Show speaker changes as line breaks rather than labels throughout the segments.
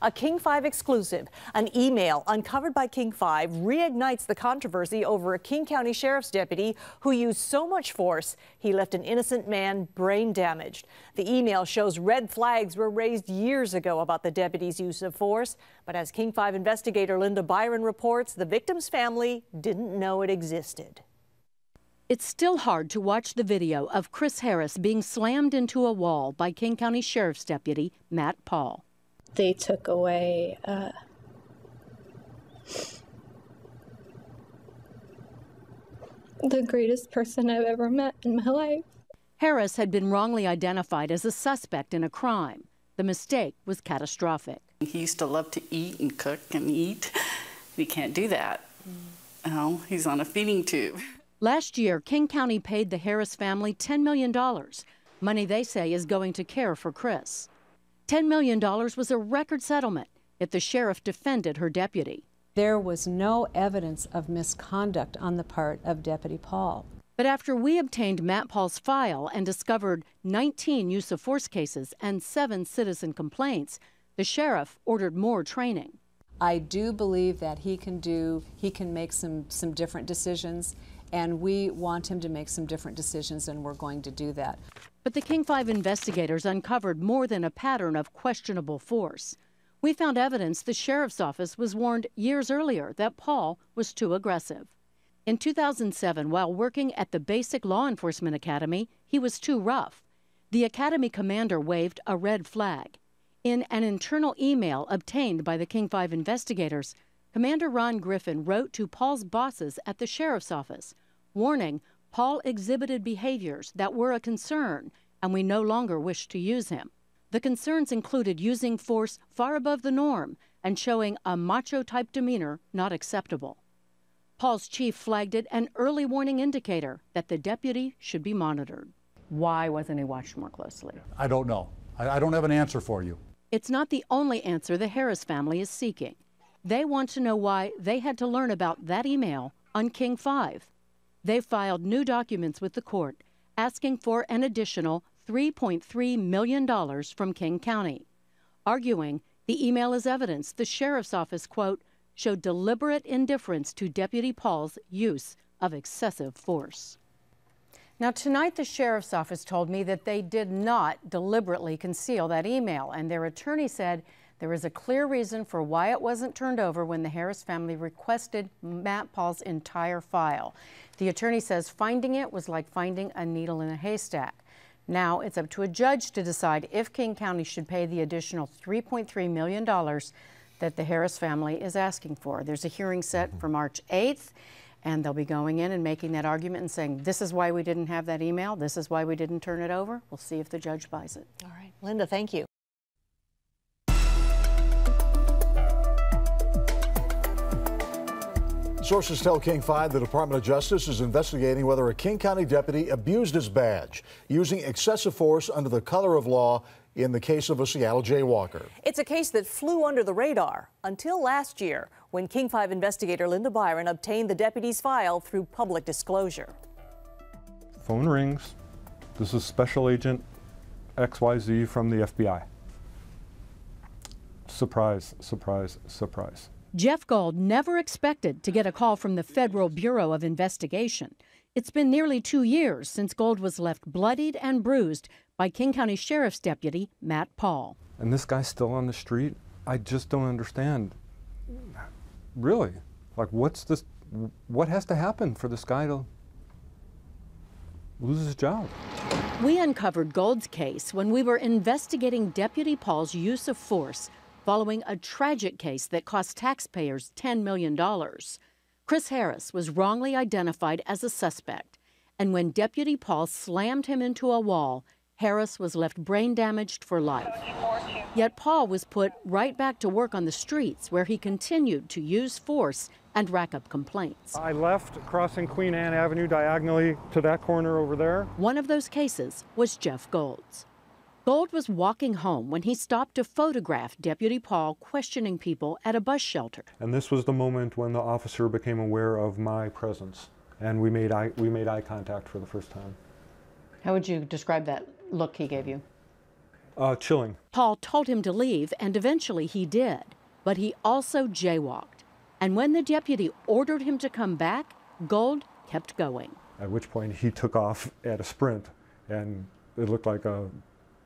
A King 5 exclusive. An email uncovered by King 5 reignites the controversy over a King County Sheriff's deputy who used so much force he left an innocent man brain damaged. The email shows red flags were raised years ago about the deputy's use of force, but as King 5 investigator Linda Byron reports, the victim's family didn't know it existed.
It's still hard to watch the video of Chris Harris being slammed into a wall by King County Sheriff's Deputy Matt Paul.
They took away the greatest person I've ever met in my life.
Harris had been wrongly identified as a suspect in a crime. The mistake was catastrophic.
He used to love to eat and cook and eat. He can't do that. Oh, he's on a feeding tube.
Last year, King County paid the Harris family $10 million, money they say is going to care for Chris. $10 million was a record settlement, yet the sheriff defended her deputy.
There was no evidence of misconduct on the part of Deputy Paul.
But after we obtained Matt Paul's file and discovered 19 use of force cases and 7 citizen complaints, the sheriff ordered more training.
I do believe that he can make some different decisions, and we want him to make some different decisions, and we're going to do that.
But the King 5 investigators uncovered more than a pattern of questionable force. We found evidence the sheriff's office was warned years earlier that Paul was too aggressive. In 2007, while working at the Basic Law Enforcement Academy, he was too rough. The academy commander waved a red flag. In an internal email obtained by the King 5 investigators, Commander Ron Griffin wrote to Paul's bosses at the sheriff's office, warning Paul exhibited behaviors that were a concern and we no longer wish to use him. The concerns included using force far above the norm and showing a macho-type demeanor not acceptable. Paul's chief flagged it an early warning indicator that the deputy should be monitored. Why wasn't he watched more closely?
I don't know. I don't have an answer for you.
It's not the only answer the Harris family is seeking. They want to know why they had to learn about that email on King 5. They filed new documents with the court asking for an additional $3.3 million from King County, arguing the email is evidence the sheriff's office, quote, showed deliberate indifference to Deputy Paul's use of excessive force. Now, tonight, the sheriff's office told me that they did not deliberately conceal that email, and their attorney said there is a clear reason for why it wasn't turned over when the Harris family requested Matt Paul's entire file. The attorney says finding it was like finding a needle in a haystack. Now it's up to a judge to decide if King County should pay the additional $3.3 million that the Harris family is asking for. There's a hearing set for March 8th, and they'll be going in and making that argument and saying, this is why we didn't have that email, this is why we didn't turn it over. We'll see if the judge buys it.
All right. Linda, thank you.
Sources tell King 5 the Department of Justice is investigating whether a King County deputy abused his badge, using excessive force under the color of law in the case of a Seattle jaywalker.
It's a case that flew under the radar until last year when King 5 investigator Linda Byron obtained the deputy's file through public disclosure.
Phone rings. This is Special Agent XYZ from the FBI. Surprise, surprise, surprise.
Jeff Gold never expected to get a call from the Federal Bureau of Investigation. It's been nearly 2 years since Gold was left bloodied and bruised by King County Sheriff's Deputy Matt Paul.
And this guy's still on the street? I just don't understand. Really? Like, what's this? What has to happen for this guy to lose his job?
We uncovered Gold's case when we were investigating Deputy Paul's use of force following a tragic case that cost taxpayers $10 million. Chris Harris was wrongly identified as a suspect, and when Deputy Paul slammed him into a wall, Harris was left brain damaged for life. Yet Paul was put right back to work on the streets, where he continued to use force and rack up complaints.
I left crossing Queen Anne Avenue diagonally to that corner over there.
One of those cases was Jeff Gold's. Gold was walking home when he stopped to photograph Deputy Paul questioning people at a bus shelter.
And this was the moment when the officer became aware of my presence, and we made eye contact for the first time.
How would you describe that look he gave you?
Chilling.
Paul told him to leave, and eventually he did. But he also jaywalked. And when the deputy ordered him to come back, Gold kept going.
At which point he took off at a sprint, and it looked like a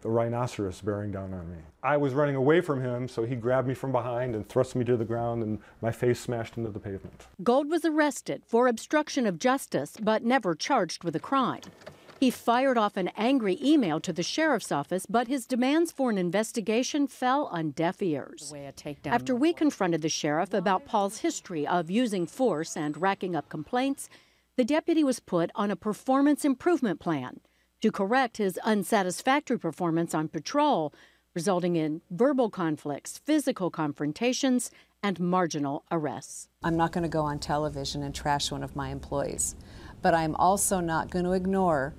rhinoceros bearing down on me. I was running away from him, so he grabbed me from behind and thrust me to the ground, and my face smashed into the pavement.
Gold was arrested for obstruction of justice, but never charged with a crime. He fired off an angry email to the sheriff's office, but his demands for an investigation fell on deaf ears. After we confronted the sheriff about Paul's history of using force and racking up complaints, the deputy was put on a performance improvement plan to correct his unsatisfactory performance on patrol, resulting in verbal conflicts, physical confrontations, and marginal arrests.
I'm not going to go on television and trash one of my employees, but I'm also not going to ignore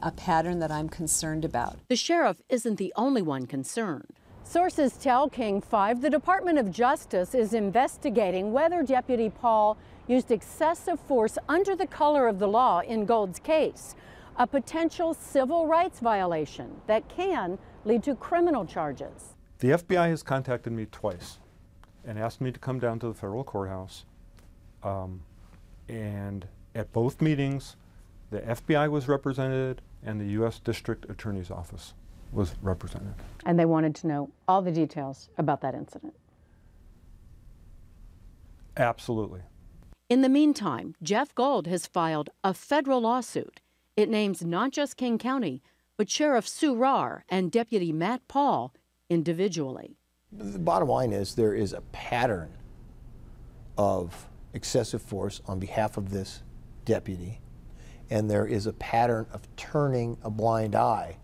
a pattern that I'm concerned about.
The sheriff isn't the only one concerned. Sources tell King 5 the Department of Justice is investigating whether Deputy Paul used excessive force under the color of the law in Gold's case, a potential civil rights violation that can lead to criminal charges.
The FBI has contacted me twice and asked me to come down to the federal courthouse. And at both meetings, the FBI was represented and the U.S. District Attorney's Office was represented.
And they wanted to know all the details about that incident.
Absolutely.
In the meantime, Jeff Gold has filed a federal lawsuit. It names not just King County, but Sheriff Sue Rahr and Deputy Matt Paul individually.
The bottom line is there is a pattern of excessive force on behalf of this deputy, and there is a pattern of turning a blind eye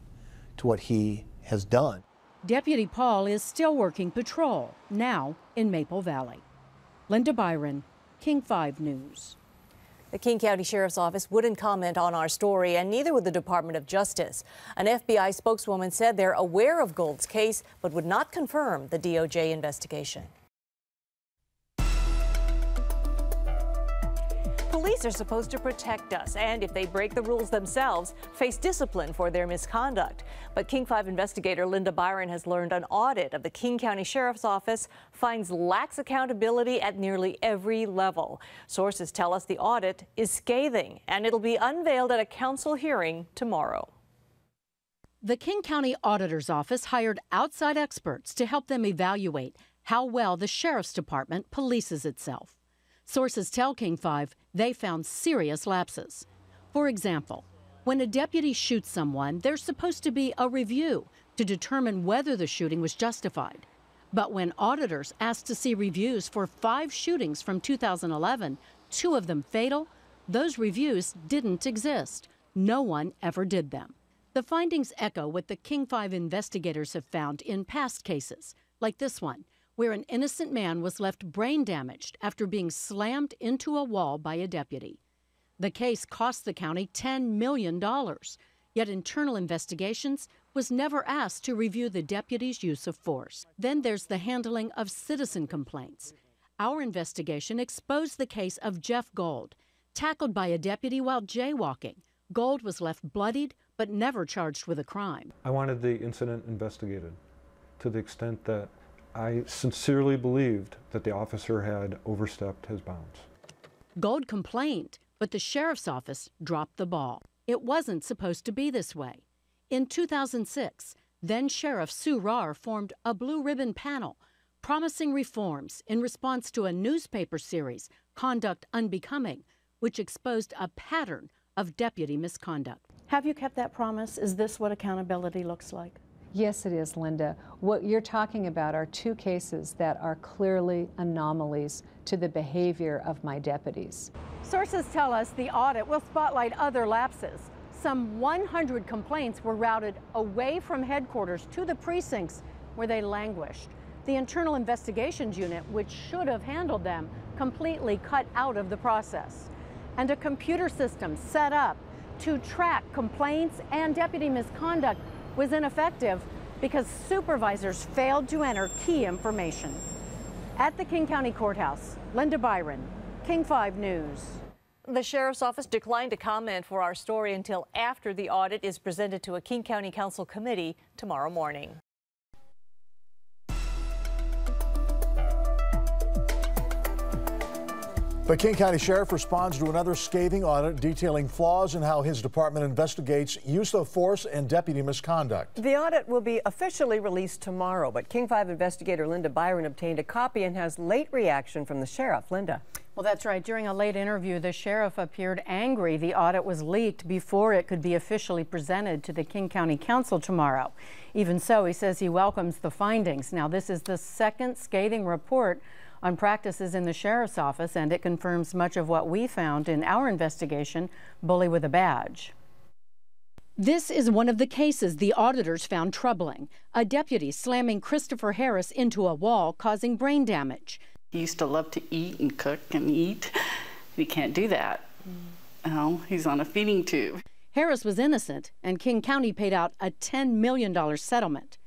to what he has done.
Deputy Paul is still working patrol, now in Maple Valley. Linda Byron, King 5 News.
The King County Sheriff's Office wouldn't comment on our story, and neither would the Department of Justice. An FBI spokeswoman said they're aware of Gold's case, but would not confirm the DOJ investigation. Police are supposed to protect us, and if they break the rules themselves, face discipline for their misconduct. But King 5 investigator Linda Byron has learned an audit of the King County Sheriff's Office finds lax accountability at nearly every level. Sources tell us the audit is scathing, and it'll be unveiled at a council hearing tomorrow.
The King County Auditor's Office hired outside experts to help them evaluate how well the Sheriff's Department polices itself. Sources tell King 5 they found serious lapses. For example, when a deputy shoots someone, there's supposed to be a review to determine whether the shooting was justified. But when auditors asked to see reviews for 5 shootings from 2011, 2 of them fatal, those reviews didn't exist. No one ever did them. The findings echo what the King 5 investigators have found in past cases, like this one, where an innocent man was left brain damaged after being slammed into a wall by a deputy. The case cost the county $10 million, yet internal investigations was never asked to review the deputy's use of force. Then there's the handling of citizen complaints. Our investigation exposed the case of Jeff Gold, tackled by a deputy while jaywalking. Gold was left bloodied, but never charged with a crime.
I wanted the incident investigated to the extent that I sincerely believed that the officer had overstepped his bounds.
Gold complained, but the sheriff's office dropped the ball. It wasn't supposed to be this way. In 2006, then Sheriff Sue Rahr formed a blue ribbon panel promising reforms in response to a newspaper series, Conduct Unbecoming, which exposed a pattern of deputy misconduct. Have you kept that promise? Is this what accountability looks like?
Yes, it is, Linda. What you're talking about are 2 cases that are clearly anomalies to the behavior of my deputies.
Sources tell us the audit will spotlight other lapses. Some 100 complaints were routed away from headquarters to the precincts where they languished. The Internal Investigations Unit, which should have handled them, completely cut out of the process. And a computer system set up to track complaints and deputy misconduct was ineffective because supervisors failed to enter key information. At the King County Courthouse, Linda Byron, King 5 News.
The Sheriff's Office declined to comment for our story until after the audit is presented to a King County Council committee tomorrow morning.
The King County Sheriff responds to another scathing audit detailing flaws in how his department investigates use of force and deputy misconduct.
The audit will be officially released tomorrow, but King 5 investigator Linda Byron obtained a copy and has late reaction from the sheriff. Linda.
Well, that's right. During a late interview, the sheriff appeared angry the audit was leaked before it could be officially presented to the King County Council tomorrow. Even so, he says he welcomes the findings. Now, this is the second scathing report on practices in the sheriff's office, and it confirms much of what we found in our investigation, Bully with a Badge. This is one of the cases the auditors found troubling. A deputy slamming Christopher Harris into a wall, causing brain damage.
He used to love to eat and cook and eat. He can't do that. You know, he's on a feeding tube.
Harris was innocent, and King County paid out a $10 million settlement.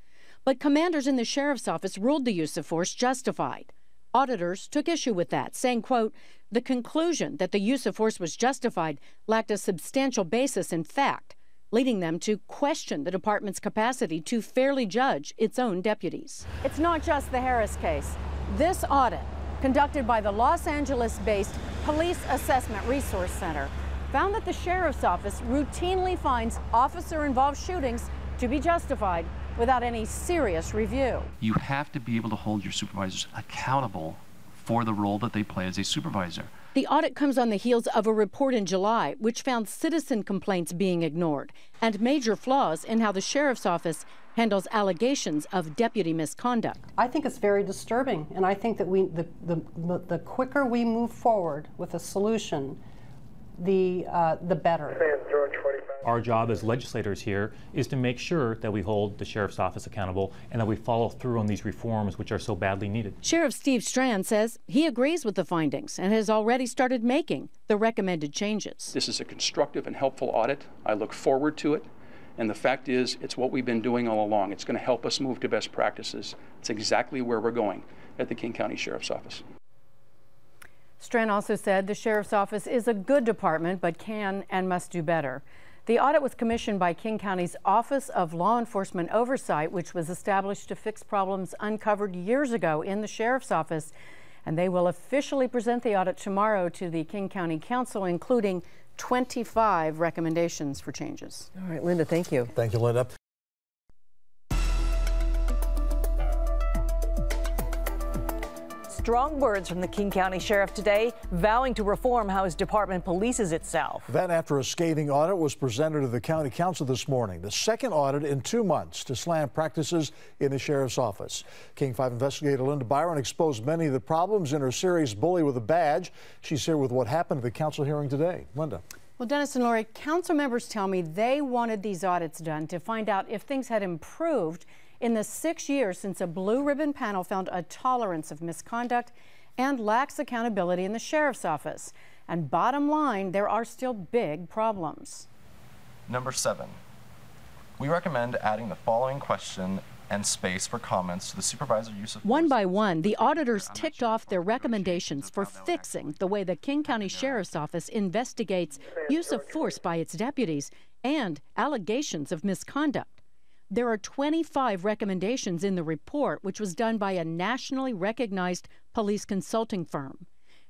But commanders in the sheriff's office ruled the use of force justified. Auditors took issue with that, saying, quote, the conclusion that the use of force was justified lacked a substantial basis in fact, leading them to question the department's capacity to fairly judge its own deputies. It's not just the Harris case. This audit, conducted by the Los Angeles-based Police Assessment Resource Center, found that the sheriff's office routinely finds officer-involved shootings to be justified without any serious review.
You have to be able to hold your supervisors accountable for the role that they play as a supervisor.
The audit comes on the heels of a report in July which found citizen complaints being ignored and major flaws in how the sheriff's office handles allegations of deputy misconduct.
I think it's very disturbing, and I think that the quicker we move forward with a solution, the better.
Our job as legislators here is to make sure that we hold the sheriff's office accountable and that we follow through on these reforms which are so badly needed.
Sheriff Steve Strand says he agrees with the findings and has already started making the recommended changes.
This is a constructive and helpful audit. I look forward to it. And the fact is, it's what we've been doing all along. It's going to help us move to best practices. It's exactly where we're going at the King County Sheriff's Office.
Strand also said the sheriff's office is a good department, but can and must do better. The audit was commissioned by King County's Office of Law Enforcement Oversight, which was established to fix problems uncovered years ago in the sheriff's office. And they will officially present the audit tomorrow to the King County Council, including 25 recommendations for changes.
All right, Linda, thank you.
Thank you, Linda.
Strong words from the King County Sheriff today, vowing to reform how his department polices itself.
That after a scathing audit was presented to the County Council this morning, the second audit in 2 months to slam practices in the Sheriff's Office. King 5 investigator Linda Byron exposed many of the problems in her series Bully with a Badge. She's here with what happened at the council hearing today. Linda.
Well, Dennis and Lori, council members tell me they wanted these audits done to find out if things had improved in the 6 years since a blue ribbon panel found a tolerance of misconduct and lax accountability in the sheriff's office. And bottom line, there are still big problems.
Number 7, we recommend adding the following question and space for comments to the supervisor use of force.
One by one, the auditors ticked off their recommendations for fixing the way the King County Sheriff's Office investigates use of force by its deputies and allegations of misconduct. There are 25 recommendations in the report, which was done by a nationally recognized police consulting firm.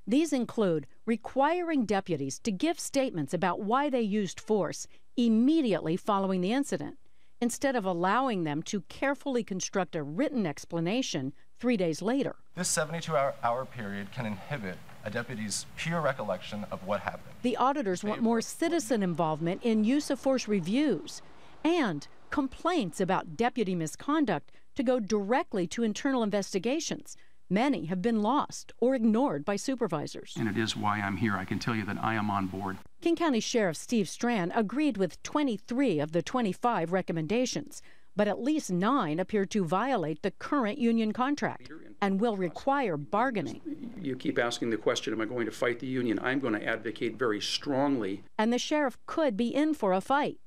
These include requiring deputies to give statements about why they used force immediately following the incident, instead of allowing them to carefully construct a written explanation 3 days later.
This 72-hour period can inhibit a deputy's pure recollection of what happened.
The auditors want more citizen involvement in use of force reviews and complaints about deputy misconduct to go directly to internal investigations. Many have been lost or ignored by supervisors.
And it is why I'm here. I can tell you that I am on board.
King County Sheriff Steve Strand agreed with 23 of the 25 recommendations, but at least 9 appear to violate the current union contract and will require bargaining.
You keep asking the question, am I going to fight the union? I'm going to advocate very strongly.
And the sheriff could be in for a fight.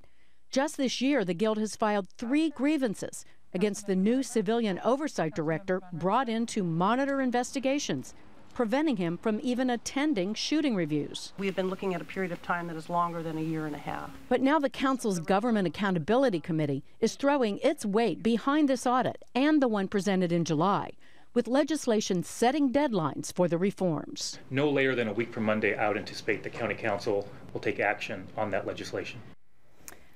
Just this year, the Guild has filed 3 grievances against the new civilian oversight director brought in to monitor investigations, preventing him from even attending shooting reviews.
We have been looking at a period of time that is longer than a year and a half.
But now the council's Government Accountability Committee is throwing its weight behind this audit and the one presented in July, with legislation setting deadlines for the reforms.
No later than a week from Monday, I would anticipate the county council will take action on that legislation.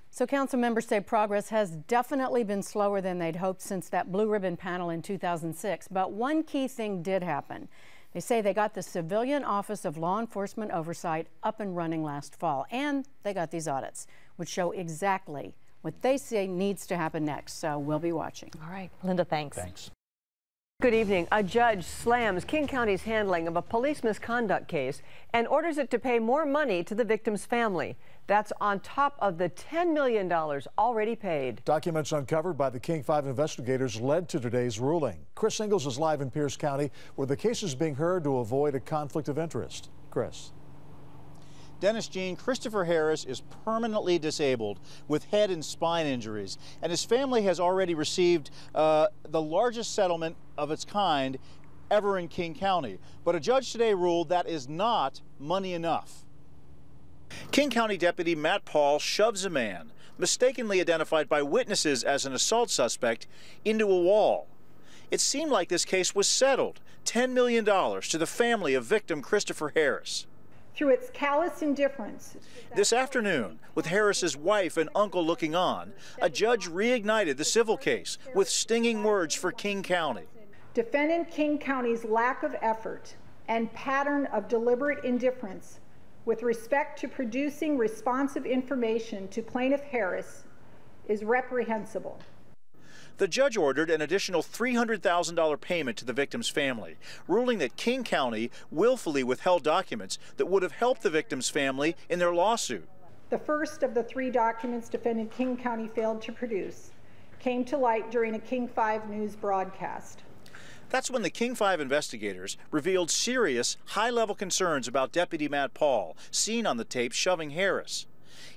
So council members say progress has definitely been slower than they'd hoped since that blue ribbon panel in 2006. But one key thing did happen. They say they got the Civilian Office of Law Enforcement Oversight up and running last fall. And they got these audits, which show exactly what they say needs to happen next. So we'll be watching.
All right, Linda, thanks.
Thanks.
Good evening. A judge slams King County's handling of a police misconduct case and orders it to pay more money to the victim's family. That's on top of the $10 million already paid.
Documents uncovered by the King 5 investigators led to today's ruling. Chris Ingalls is live in Pierce County, where the case is being heard to avoid a conflict of interest. Chris.
Dennis Jean, Christopher Harris is permanently disabled with head and spine injuries, and his family has already received the largest settlement of its kind ever in King County. But a judge today ruled that is not money enough. King County Deputy Matt Paul shoves a man, mistakenly identified by witnesses as an assault suspect, into a wall. It seemed like this case was settled, $10 million to the family of victim Christopher Harris.
Through its callous indifference.
This afternoon, with Harris's wife and uncle looking on, a judge reignited the civil case with stinging words for King County.
Defendant King County's lack of effort and pattern of deliberate indifference with respect to producing responsive information to plaintiff Harris is reprehensible.
The judge ordered an additional $300,000 payment to the victim's family, ruling that King County willfully withheld documents that would have helped the victim's family in their lawsuit.
The first of the 3 documents defendant King County failed to produce came to light during a King 5 news broadcast.
That's when the King 5 investigators revealed serious, high-level concerns about Deputy Matt Paul, seen on the tape shoving Harris.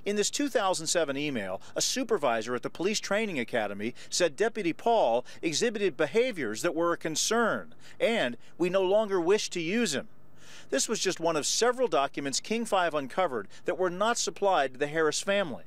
In this 2007 email, a supervisor at the Police Training Academy said Deputy Paul exhibited behaviors that were a concern, and we no longer wish to use him. This was just one of several documents King 5 uncovered that were not supplied to the Harris family.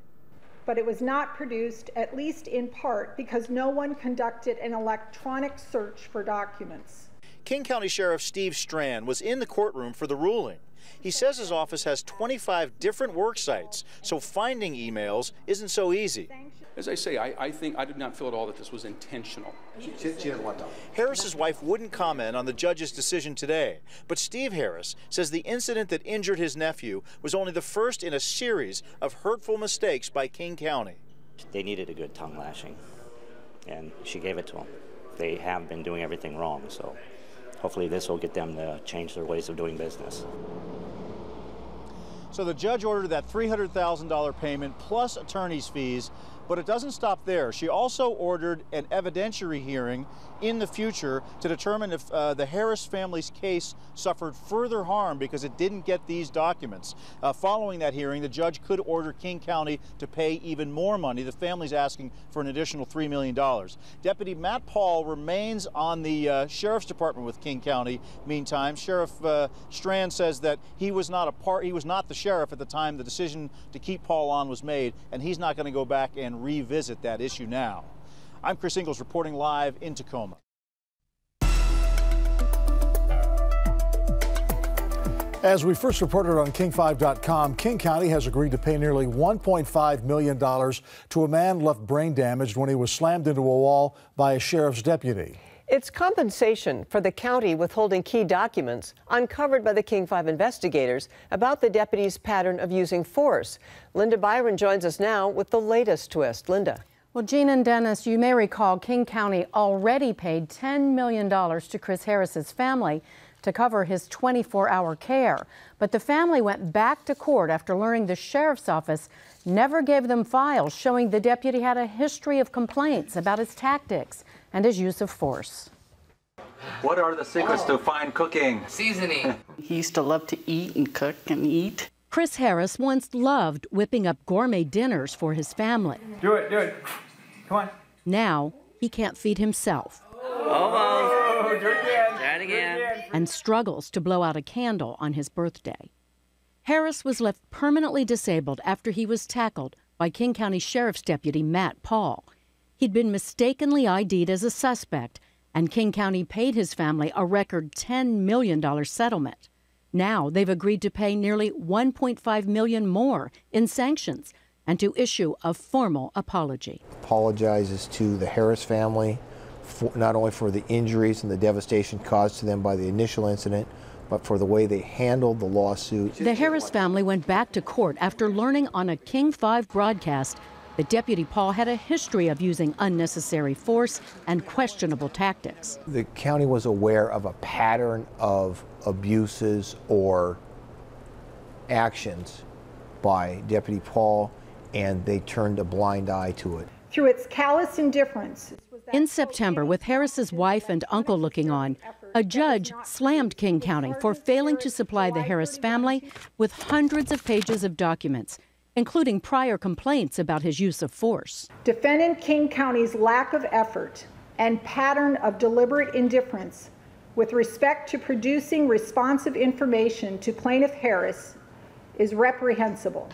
But it was not produced, at least in part, because no one conducted an electronic search for documents.
King County Sheriff Steve Strand was in the courtroom for the ruling. He says his office has 25 different work sites, so finding emails isn't so easy.
As I say, I think I did not feel at all that this was intentional.
She doesn't want to.
Harris's wife wouldn't comment on the judge's decision today, but Steve Harris says the incident that injured his nephew was only the first in a series of hurtful mistakes by King County.
They needed a good tongue lashing, and she gave it to them. They have been doing everything wrong, so hopefully this will get them to change their ways of doing business.
So the judge ordered that $300,000 payment plus attorney's fees, but it doesn't stop there. She also ordered an evidentiary hearing in the future to determine if the Harris family's case suffered further harm because it didn't get these documents. Following that hearing, the judge could order King County to pay even more money. The family's asking for an additional $3 million. Deputy Matt Paul remains on the Sheriff's Department with King County. Meantime, Sheriff Strand says that he was not the sheriff at the time the decision to keep Paul on was made, and he's not going to go back and revisit that issue now. I'm Chris Ingalls reporting live in Tacoma.
As we first reported on King5.com, King County has agreed to pay nearly $1.5 million to a man left brain damaged when he was slammed into a wall by a sheriff's deputy.
It's compensation for the county withholding key documents uncovered by the King 5 investigators about the deputy's pattern of using force. Linda Byron joins us now with the latest twist. Linda.
Well, Jean and Dennis, you may recall King County already paid $10 million to Chris Harris's family to cover his 24-hour care. But the family went back to court after learning the sheriff's office never gave them files showing the deputy had a history of complaints about his tactics and his use of force.
What are the secrets to fine cooking?
Seasoning. He used to love to eat and cook and eat.
Chris Harris once loved whipping up gourmet dinners for his family.
Do it, do it. Come on.
Now he can't feed himself.
Oh,
and struggles to blow out a candle on his birthday. Harris was left permanently disabled after he was tackled by King County Sheriff's Deputy Matt Paul. He'd been mistakenly ID'd as a suspect, and King County paid his family a record $10 million settlement. Now they've agreed to pay nearly $1.5 million more in sanctions and to issue a formal apology.
Apologizes to the Harris family, not only for the injuries and the devastation caused to them by the initial incident, but for the way they handled the lawsuit.
The Harris family went back to court after learning on a King 5 broadcast that Deputy Paul had a history of using unnecessary force and questionable tactics.
The county was aware of a pattern of abuses or actions by Deputy Paul, and they turned a blind eye to it.
Through its callous indifference.
In September, with Harris's wife and uncle looking on, a judge slammed King County for failing to supply the Harris family with hundreds of pages of documents, including prior complaints about his use of force.
Defendant King County's lack of effort and pattern of deliberate indifference with respect to producing responsive information to plaintiff Harris is reprehensible.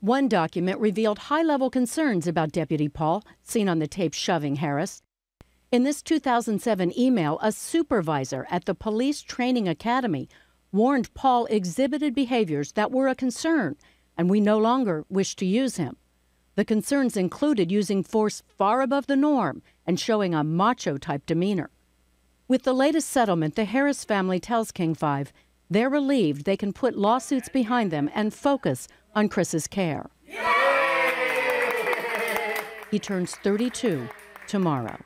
One document revealed high-level concerns about Deputy Paul, seen on the tape shoving Harris. In this 2007 email, a supervisor at the Police Training Academy warned Paul exhibited behaviors that were a concern, and we no longer wish to use him. The concerns included using force far above the norm and showing a macho-type demeanor. With the latest settlement, the Harris family tells King 5 they're relieved they can put lawsuits behind them and focus on Chris's care. He turns 32 tomorrow.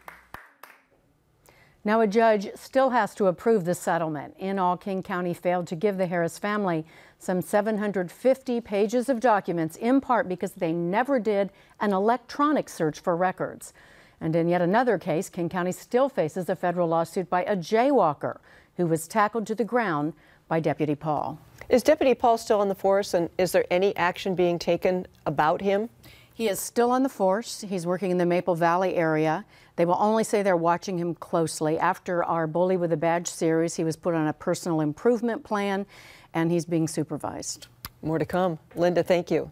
Now, a judge still has to approve the settlement. In all, King County failed to give the Harris family some 750 pages of documents, in part because they never did an electronic search for records. And in yet another case, King County still faces a federal lawsuit by a jaywalker who was tackled to the ground by Deputy Paul.
Is Deputy Paul still on the force, and is there any action being taken about him?
He is still on the force. He's working in the Maple Valley area. They will only say they're watching him closely. After our Bully with a Badge series, he was put on a personal improvement plan, and he's being supervised.
More to come. Linda, thank you.